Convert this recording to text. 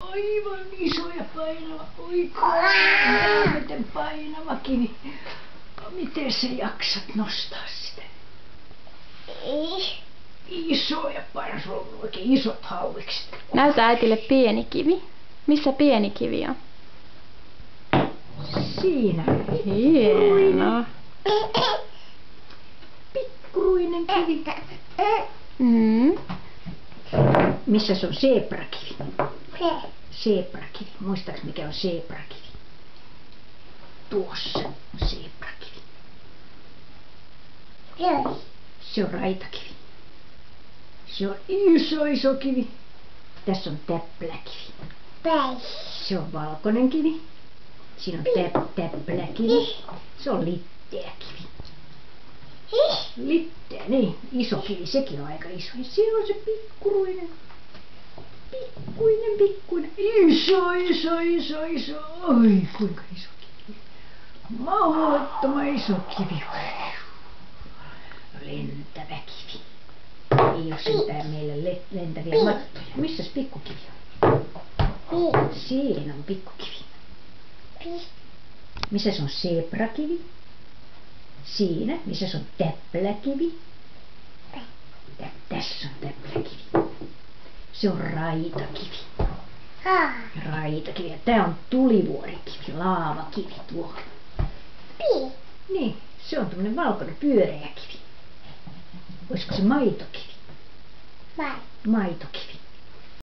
Aivan iso ja painava. Oi miten painava kivi. Miten sä jaksat nostaa sitä? Iso ja painava. Sulla on oikein isot hauikset. Näytä äitille pieni kivi. Missä pieni kivi on? Siinä. Hieno. Pikkuruinen kivi. Missä se on seeprakivi? Seeprakivi. Muistaaks mikä on seeprakivi? Tuossa on seeprakivi. Se on raitakivi. Se on iso kivi. Tässä on täpläkivi. Se on valkoinen kivi. Siinä on täpläkivi. Se on litteäkivi. Litteä, niin. Iso kivi, sekin on aika iso. Ja siellä on se pikkuruinen. Pikkuinen. Iso. Oi, kuinka iso kivi. Mahdottoman iso kivi. Lentävä kivi. Ei oo sentään meille lentäviä mattoja. Missäs pikkukivi on? Siinä on pikkukivi. Missä se on seeprakivi? Siinä. Missä se on täpläkivi? Tässä on täpläkivi. Se on raitakivi. Raitakivi. Ja tää on tulivuorikivi, laavakivi tuo. Niin, se on tämmönen valkoinen pyöreä kivi. Olisiko se maitokivi? Maitokivi.